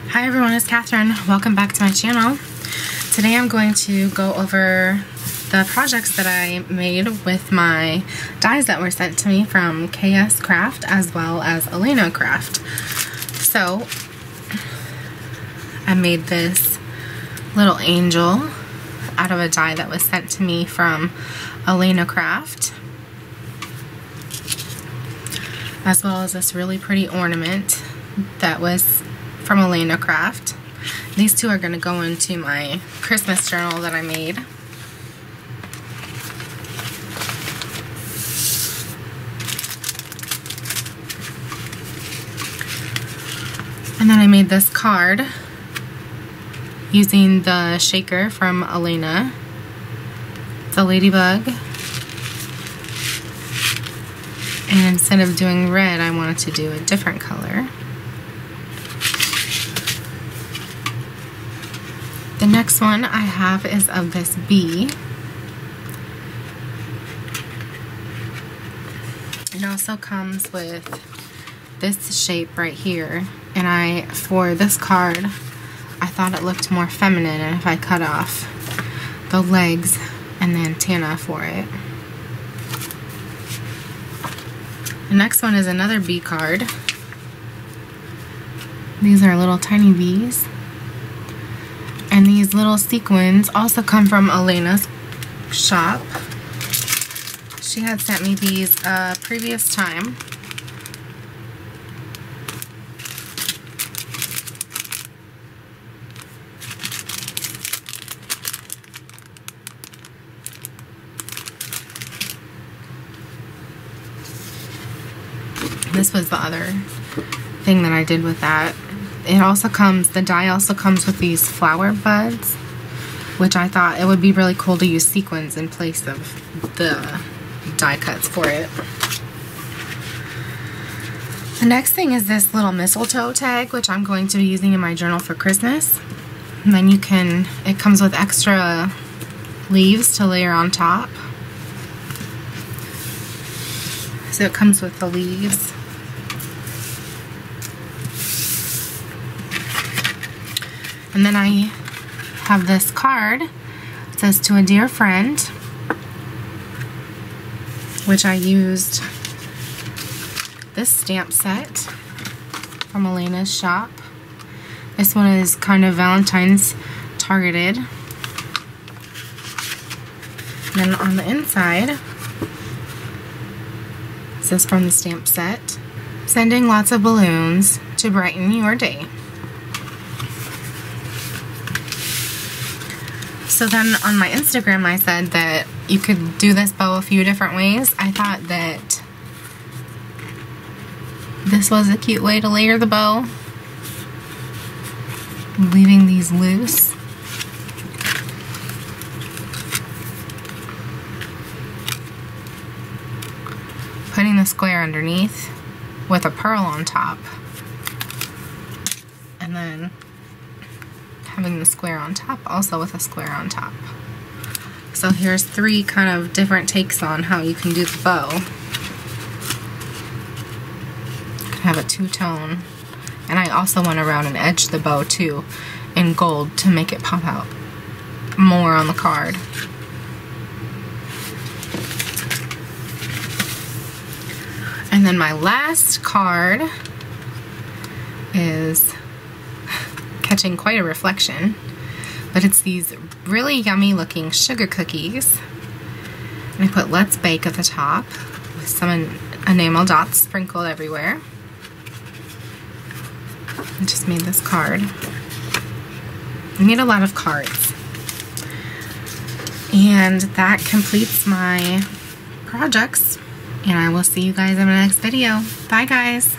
Hi everyone, it's Catherine. Welcome back to my channel. Today I'm going to go over the projects that I made with my dies that were sent to me from KS Craft as well as Elena Craft. So I made this little angel out of a die that was sent to me from Elena Craft, as well as this really pretty ornament that was from Elena Craft. These two are going to go into my Christmas journal that I made. And then I made this card using the shaker from Elena. It's a ladybug. And instead of doing red, I wanted to do a different color. The next one I have is of this bee. It also comes with this shape right here, and for this card, I thought it looked more feminine if I cut off the legs and the antenna for it. The next one is another bee card. These are little tiny bees. And these little sequins also come from Elena's shop. She had sent me these previous time. This was the other thing that I did with that. It also comes, the die also comes with these flower buds, which I thought it would be really cool to use sequins in place of the die cuts for it. The next thing is this little mistletoe tag, which I'm going to be using in my journal for Christmas. And then it comes with extra leaves to layer on top. So it comes with the leaves. And then I have this card. It says, "To a dear friend," which I used this stamp set from Elena's shop. This one is kind of Valentine's targeted. And then on the inside, it says, "From the stamp set, sending lots of balloons to brighten your day." So then on my Instagram I said that you could do this bow a few different ways. I thought that this was a cute way to layer the bow, leaving these loose. Putting the square underneath with a pearl on top, and then having the square on top also with a square on top. So here's three kind of different takes on how you can do the bow. You can have a two-tone, and I also went around and edged the bow too in gold to make it pop out more on the card. And then my last card is catching quite a reflection, but it's these really yummy looking sugar cookies, and I put "Let's Bake" at the top with some enamel dots sprinkled everywhere. I just made this card. I made a lot of cards, and that completes my projects, and I will see you guys in my next video. Bye guys!